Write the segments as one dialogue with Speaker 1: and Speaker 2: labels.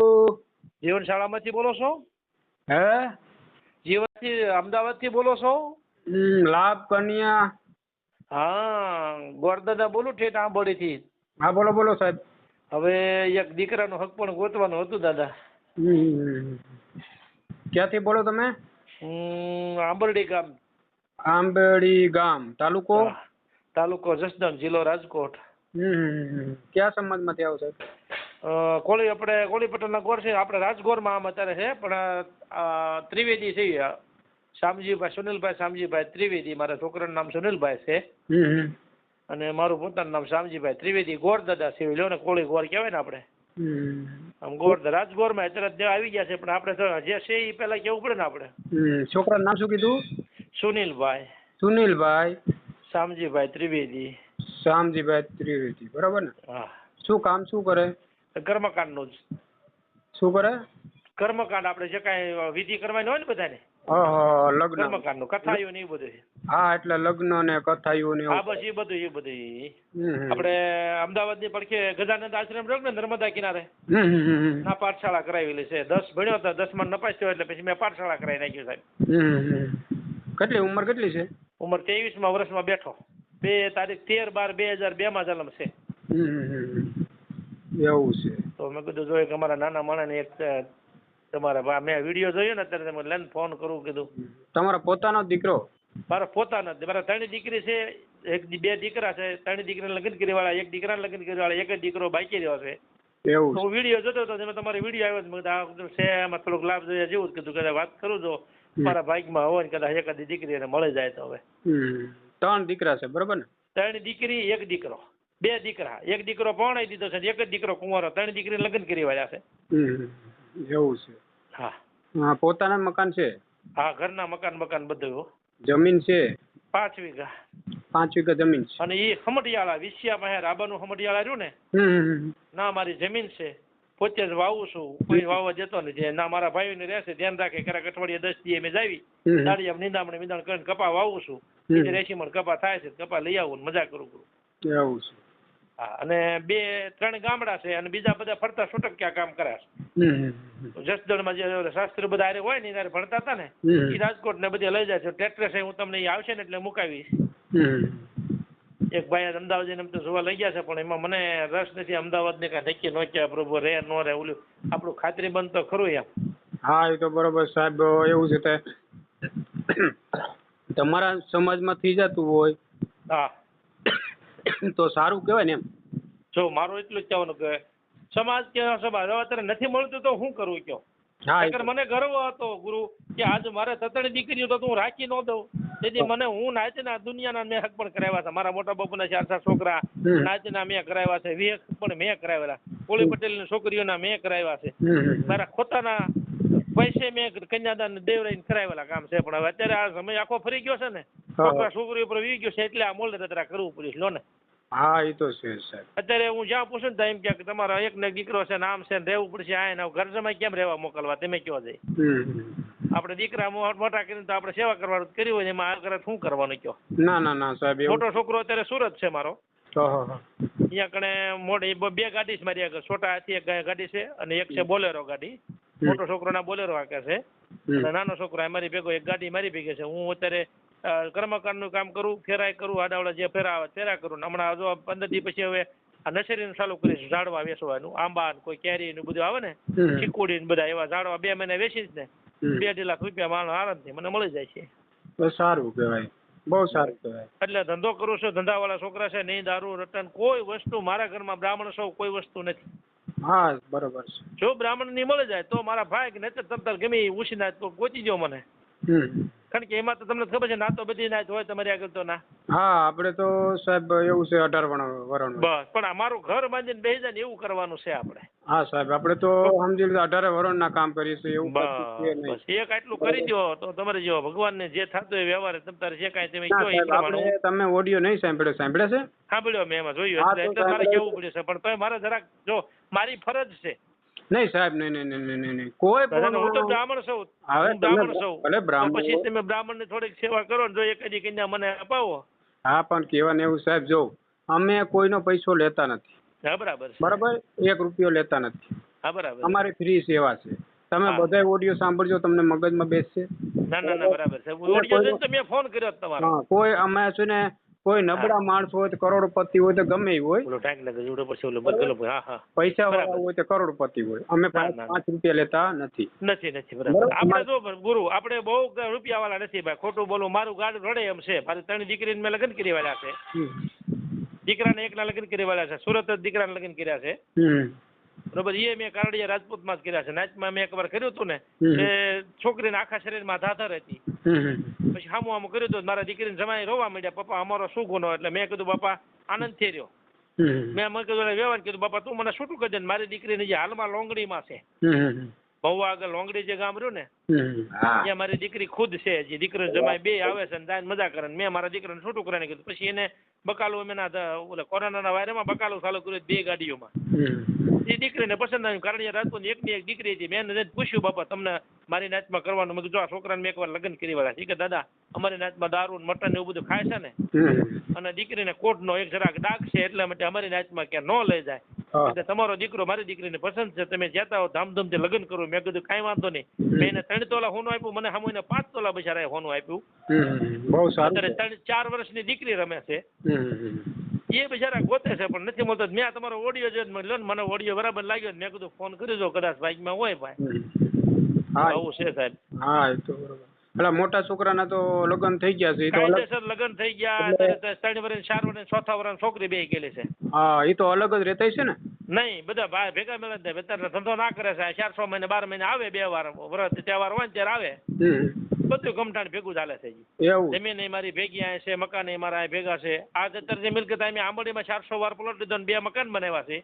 Speaker 1: જીવન શાળામાંથી બોલો છો?
Speaker 2: હે?
Speaker 1: જીવનથી અમદાવાદથી બોલો છો?
Speaker 2: લાભ કન્યા.
Speaker 1: હા, ગોરદાદા બોલું ઠેઠ આંબોડીથી.
Speaker 2: હા, બોલો બોલો સાહેબ.
Speaker 1: હવે એક દીકરાનો હક પણ ગોતવાનું હતું દાદા.
Speaker 2: ક્યાંથી બોલો તમે?
Speaker 1: આંબરડી ગામ.
Speaker 2: આંબેડી ગામ, તાલુકો?
Speaker 1: હા, તાલુકો જસદણ, જિલ્લો રાજકોટ.
Speaker 2: કયા સમાજમાંથી આવો સાહેબ?
Speaker 1: કોળી પટેલના ગોળ છે. આપણે રાજગોરમાં આમ અત્યારે છે, પણ ત્રિવેદી છે. શામજીભાઈ, સુનિલભાઈ શામજીભાઈ ત્રિવેદી. મારા છોકરાનું નામ સુનિલભાઈ છે અને મારું પોતાનું નામ શામજીભાઈ ત્રિવેદી. ગોરદાદા છે, લો ને કોળી ગોળ કહેવાય ને આપણે. આમ ગોળ રાજગોરમાં અત્યારે આવી ગયા છે, પણ આપણે જે છે એ પેલા કેવું પડે ને આપણે.
Speaker 2: છોકરાનું નામ શું કીધું?
Speaker 1: સુનિલભાઈ.
Speaker 2: સુનિલભાઈ
Speaker 1: શામજીભાઈ ત્રિવેદી.
Speaker 2: શામજીભાઈ ત્રિવેદી, બરાબર ને?
Speaker 1: હા.
Speaker 2: શું કામ શું કરે?
Speaker 1: કર્મકાંડનું જ.
Speaker 2: શું કરે?
Speaker 1: કર્મકાંડ આપણે જે કાંઈ વિધિ કરવાની હોય ને બધાને.
Speaker 2: લગ્ન.
Speaker 1: કર્મકાંડનું, કથાયું ને એ બધું.
Speaker 2: હા, એટલે લગ્ન ને કથાયું ને.
Speaker 1: હા, બસ એ બધું. આપણે અમદાવાદની પડખે ગજાનંદ આશ્રમ રહ્યો ને નર્મદા કિનારે. ના પાઠશાળા કરાવેલી છે. 10 ભણ્યો હતો, 10માં નપાસ થયો એટલે પછી મેં પાઠશાળા કરાવી નાખ્યું સાહેબ.
Speaker 2: કેટલી ઉંમર કેટલી છે?
Speaker 1: ઉંમર 23મા વર્ષમાં બેઠો. તારીખ 13/12/2002 જન્મ છે.
Speaker 2: એવું છે.
Speaker 1: તો મેં કીધું જો એક અમારા નાના માણસને એક તમારા મેં વિડીયો જોયો ને અત્યારે તમે લઈને ફોન કરું કીધું.
Speaker 2: તમારો પોતાનો દીકરો?
Speaker 1: મારા પોતાના જ. મારા 3 દીકરી છે, 2 દીકરા છે. 3 દીકરાને લગ્ન કરી વાળા, 1 દીકરાને લગ્ન કરી વાળા, 1 જ દીકરો બાકી રહ્યો છે.
Speaker 2: એવું
Speaker 1: હું વિડીયો જોતો હતો, જેમાં તમારો વિડીયો આવ્યો છે, એમાં થોડુંક લાભ જોઈએ જેવું જ કીધું કે વાત કરું જો મારા ભાગમાં હોય ને કદાચ એકાદી દીકરી એને મળી જાય તો. હવે
Speaker 2: 3 દીકરા છે, બરોબર ને?
Speaker 1: 3 દીકરી, 1 દીકરો. 2 દીકરા, 1 દીકરો પરણાવી દીધો છે, 1 જ દીકરો કુંવારો. 3 દીકરીને લગ્ન કરી વાળ્યા છે.
Speaker 2: એવું છે. હા, પોતાના મકાન છે?
Speaker 1: હા, ઘરના મકાન બધું.
Speaker 2: જમીન છે?
Speaker 1: 5 વીઘા.
Speaker 2: 5 વીઘા જમીન છે.
Speaker 1: અને એ ખમટિયાળા વિસિયા પાસે રાબાનું ખમટિયાળા રહ્યું ને ના, મારી જમીન છે. પોતે જ વાવું છું, કોઈ વાવવા જતો નથી. ના, મારા ભાઈઓને રહેશે, ધ્યાન રાખે. ક્યારેક અઠવાડિયે 10 દી મેં જાવી દાડિયા નિંદામણ વિંદાણ કરીને કપા વાવું છું. 80 મણ કપા થાય છે, કપા લઈ આવું, મજા કરું.
Speaker 2: એવું છે.
Speaker 1: હા, અને 2-3 ગામડા છે અને બીજા બધા ફરતા છૂટક્યા કામ કર્યા છે. જસદણમાં જે શાસ્ત્રી બધા આરે હોય ને ત્યારે ભણતા હતા ને એ રાજકોટ ને બધે લઈ જાય છે. ટ્રેક્ટર છે, હું તમને એ આવશે ને એટલે મુકાવીશ. એક ભાઈ અમદાવાદ જઈને તો જોવા લઈ ગયા છે, પણ એમાં મને રસ નથી. અમદાવાદ ને કાંઈ નક્કી ન ક્યાં પ્રભુ રે ન રે, ઓલું આપણું ખાતરી બંધ તો ખરું એમ.
Speaker 2: હા, એ તો બરોબર સાહેબ. એવું છે તે તમારા સમાજમાં થઈ જતું હોય
Speaker 1: હા
Speaker 2: તો સારું કહેવાય ને એમ.
Speaker 1: જો મારું એટલું જ કહેવાનું કે સમાજ કે સમાજ હવે અત્યારે નથી મળતું તો શું કરવું કયો? મને ગર્વ હતો ગુરુ કે આજ મારે 3 દીકરીઓ તો હું રાખી ન દઉં. તેથી મને હું નાચના દુનિયાના મેં હક પણ કરાવ્યા હતા. મારા મોટા બાપુના 4 છોકરા નાચના મેં કરાવ્યા છે. વિહક પણ મેં કરાવેલા. કોળી પટેલની છોકરીઓના મેં કરાવ્યા છે. મારા ખોતાના પૈસે મેં કન્યાદાન દેવરાઈને કરાવેલા કામ છે. પણ હવે અત્યારે આ સમય આખો ફરી ગયો છે ને, છોકરા છોકરીઓ પર વી ગયો છે, એટલે આ મોલ તતરા કરવું પડ્યું લો ને.
Speaker 2: હા, એ તો છે સાહેબ.
Speaker 1: અત્યારે હું જ્યાં પૂછું ને એમ કે તમારા એક ને દીકરો છે, નામ છે, રહેવું પડશે. આ ઘર જમાઈ કેમ રહેવા મોકલવા? તમે કયો જાય. આપણે દીકરા મોટા કરીને તો આપણે સેવા કરવાનું કર્યું હોય, એમાં આ કરે શું કરવાનું કયો?
Speaker 2: ના સાહેબ.
Speaker 1: મોટો છોકરો અત્યારે સુરત છે મારો. અહીંયા કણે મોટી 2 ગાડી છે મારી આગળ. છોટા હાથી એક ગાડી છે અને એક છે બોલેરો ગાડી. મોટો છોકરો ના બોલેરો હાકે છે અને નાનો છોકરો મારી ભેગો એક ગાડી મારી ભેગી છે. હું અત્યારે કર્મકાંડનું કામ કરું, ફેરાય કરું, આડાવડા જે ફેરા આવે ફેરા કરું. હમણાં જો 15 દી પછી હવે આ નર્સરીનું ચાલુ કરીશ, ઝાડવા વેચવાનું. આંબા કોઈ કેરી ને બધું આવે ને, ચીકુડી ને બધા એવા ઝાડવા 2 મહિના વેચીશ ને 2-2.5 લાખ રૂપિયા માણસ આરામથી મને મળી જાય છે.
Speaker 2: તો સારું કહેવાય, બહુ સારું કહેવાય.
Speaker 1: એટલે ધંધો કરું છું. ધંધાવાળા છોકરા છે, નહીં દારૂ રટન કોઈ વસ્તુ. મારા ઘરમાં બ્રાહ્મણ સૌ કોઈ વસ્તુ નથી.
Speaker 2: હા, બરોબર છે.
Speaker 1: જો બ્રાહ્મણ ની મળી જાય તો મારા ભાઈ ને તમ ગમે ઉછીના તો ગોતી દો મને. કારણ કે એમાં તો તમને ખબર છે ના તો બધી નાત હોય તમારી આગળ તો ના.
Speaker 2: હા, આપણે તો સાહેબ એવું છે 18 વર્ષ.
Speaker 1: બસ, પણ અમારું ઘર બાંધીને બેસી જાય ને એવું કરવાનું છે આપણે.
Speaker 2: હા સાહેબ, આપણે તો સમજી લો 18 વર્ષના કામ કરીશું એવું.
Speaker 1: બસ એક આટલું કરી દો તો તમારે જો ભગવાનને જે થતું હોય વ્યવહાર તમારે જે કાંઈ તમે કયો એ પ્રમાણે.
Speaker 2: તમે ઓડિયો નહીં સાંભળ્યો છે? સાંભળ્યો
Speaker 1: મેં એમાં જોયું એટલે મારે કેવું પડ્યું છે, પણ મારે જરાક જો મારી ફરજ છે.
Speaker 2: નહીં સાહેબ, નહીં કોઈ
Speaker 1: હું તો બ્રાહ્મણ છું. પછી તમે બ્રાહ્મણ ની થોડીક સેવા કરો ને જો એકાદી કન્યા મને અપાવો.
Speaker 2: હા, પણ કહેવાને એવું સાહેબ, જો અમે કોઈનો પૈસો લેતા નથી.
Speaker 1: હા, બરાબર.
Speaker 2: 1 રૂપિયો લેતા નથી.
Speaker 1: હા બરાબર.
Speaker 2: અમારી ફ્રી સેવા છે. તમે બધા ઓડિયો સાંભળજો, તમને મગજમાં બેસશે.
Speaker 1: ના બરાબર છે. ઓડિયો જોઈને તો મેં ફોન કર્યો તમારો.
Speaker 2: હા, કોઈ અમે છે ને કોઈ નબળા માણસ હોય તો કરોડપતિ હોય તો ગમે એ હોય,
Speaker 1: ઓલો ટાઈમ લાગે જોડે પછી ઓલો બગલો. હા હા,
Speaker 2: પૈસા વાળા હોય તો કરોડપતિ હોય. અમે 5 રૂપિયા લેતા નથી.
Speaker 1: બરાબર. આપણે જો ગુરુ આપણે બહુ રૂપિયા વાળા નથી ભાઈ, ખોટું બોલું. મારું ગાડ રડે એમ છે. મારી 3 દીકરીને મેં લગ્ન કરી વાળા છે. દીકરાને એકના લગ્ન કરી વાળા છે. સુરત જ દીકરાને લગ્ન કર્યા છે. બરોબર. એ મેં કારડિયા રાજપૂતમાં જ કર્યા છે. નાચમાં મેં એકવાર કર્યું હતું ને, એ છોકરીને આખા શરીરમાં ધાધર હતી. પછી હામું કર્યું હતું. મારા દીકરીને જમાઈ રોવા માંડ્યા, પપ્પા અમારો શું ગુનો? એટલે મેં કીધું બાપા આનંદ થઈ રહ્યો. મેં કીધું વ્યવહાર કીધું બાપા તું મને છૂટું કરી દે. મારી દીકરીને જે હાલમાં લોંગડીમાં છે, બહુ આગળ લોંગડી જે ગામ રહ્યું ને, ત્યાં મારી દીકરી ખુદ છે. જે દીકરો જમાઈ બે આવે છે ને મજા કરે. મેં મારા દીકરાને છૂટું કરીને કીધું. પછી એને બકાલું ઓલા કોરોનાના વાયરામાં બકાલું ચાલુ કર્યું 2 ગાડીઓમાં. એ દીકરીને પસંદ આવ્યું. કારડિયા રાજપૂત એકની એક દીકરી હતી. મેં એને પૂછ્યું બાપા તમને મારી નાચમાં કરવાનું? મેં કીધું જો આ છોકરાને મેં એકવાર લગ્ન કરી વાળા છે કે દાદા અમારી નાચમાં દારૂ મટન એવું બધું ખાય છે ને, અને દીકરીને કોટનો એક જરાક ડાઘ છે, એટલા માટે અમારી નાચમાં ક્યાં ન લઈ જાય. એટલે તમારો દીકરો મારી દીકરીને પસંદ છે, તમે જતા હો ધામધૂમથી લગ્ન કરો. મેં કીધું કાંઈ વાંધો નહીં. મેં એને 3 તોલા હોનું આપ્યું. મને સામુને 5 તોલા બિચારાએ હોનું આપ્યું. અત્યારે 4 વર્ષની દીકરી રમે છે. એ બિચારા ગોતે છે પણ નથી મળતો. મેં તમારો ઓડિયો જોઈને મળ્યો ને, મને ઓડિયો બરાબર લાગ્યો. મેં કીધું ફોન કરી દો, કદાચ બાઇકમાં હોય ભાઈ. આવું છે સાહેબ.
Speaker 2: હા એ તો બરોબર. એટલે મોટા છોકરાના તો લગ્ન થઈ ગયા છે.
Speaker 1: કાયદેસર લગ્ન થઈ ગયા. 3 વર્ષ 4 વર્ષ 4થા વર્ષ છોકરી બે ગયેલી છે.
Speaker 2: હા એ તો અલગ જ રહેતા છે ને?
Speaker 1: નહીં, બધા ભાઈ ભેગા મળે જ નહીં. અત્યારે ધંધો ના કરે છે. 4 મહિને 12 મહિને આવે, 2 વાર વ્રત તહેવાર હોય ને ત્યારે આવે. બધું ગમઠાણ ભેગું ચાલે છે. જમીન મારી ભેગી આ છે, મકાન મારા ભેગા છે. આ અત્યારે જે મિલકત આંબોડીમાં 400 વાર પ્લોટ લીધો ને 2 મકાન બનાવ્યા છે.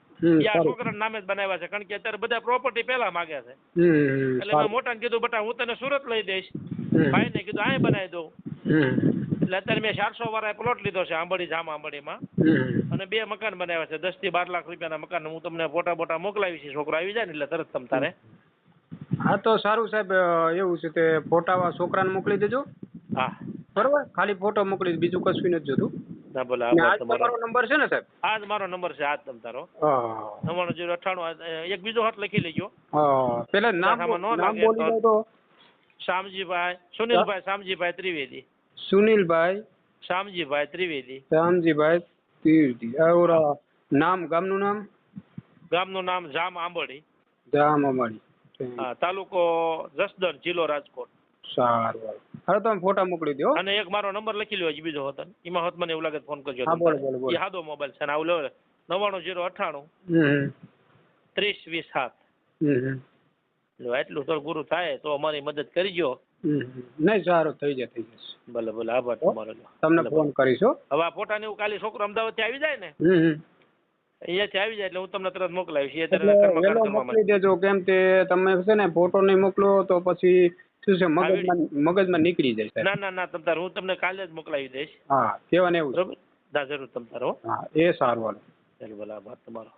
Speaker 1: એ આ છોકરાના નામે જ બનાવ્યા છે. કારણ કે અત્યારે બધા પ્રોપર્ટી પેલા માંગે છે. એટલે મેં મોટાને કીધું બટા હું તને સુરત લઈ દઈશ. ભાઈ ને કીધું આ બનાવી દઉં. એટલે અત્યારે મેં 400 વાર પ્લોટ લીધો છે આંબોડી જામ આંબોડીમાં, અને 2 મકાન બનાવ્યા છે. 10 થી 12 લાખ રૂપિયાના મકાન. હું તમને ફોટા મોકલાવી છે. છોકરો આવી જાય ને એટલે તરત તમ તારે.
Speaker 2: હા તો સારું સાહેબ, એવું છે તે ફોટા છોકરાને મોકલી દેજો. હા બરોબર, ખાલી ફોટો મોકલી દે, બીજું કશું નથી જોતું. ના બોલો. આ તમારો નંબર છે ને સાહેબ? આ જ મારો નંબર છે. આ જ તમ તારો 9998. એક બીજો હાથ લખી લેજો. પેલા નામ બોલી દો તો. શામજીભાઈ સુનિલભાઈ શામજીભાઈ ત્રિવેદી. સુનિલભાઈ શામજીભાઈ ત્રિવેદી. શામજીભાઈ ત્રિવેદી. નામ ગામનું નામ જામ આંબોડી. જામ આંબોડી. હા, તાલુકો જસદણ, જિલ્લો રાજકોટ. સારું. હવે તમે ફોટા મોકલી દો. અને એક મારો નંબર લખી લ્યો બીજો હોત. એમાં હોત મને એવું લાગે ફોન કરજો. હા બોલો. એ સાદો મોબાઈલ છે ને આવું લો. 99098 30 20 7. એટલું તો ગુરુ થાય તો અમારી મદદ કરજો. નહીં સારું થઈ જશે. ભલે આભાર તમારો. તમને ફોન કરીશું. હવે આ ફોટા ને એવું કાલે છોકરો અમદાવાદ થી આવી જાય ને, અહીંયાથી આવી જાય એટલે હું તમને તરત મોકલાવીશ. મોકલી દેજો. કેમ કે તમે છે ને ફોટો નહીં મોકલો તો પછી શું છે મગજમાં નીકળી જાય. ના તમ તાર હું તમને કાલે જ મોકલાવી દઈશ. હા કેવા ને એવું. બરોબર. જરૂર તમ તારો. હા એ સારું. ભલે આભાર તમારો.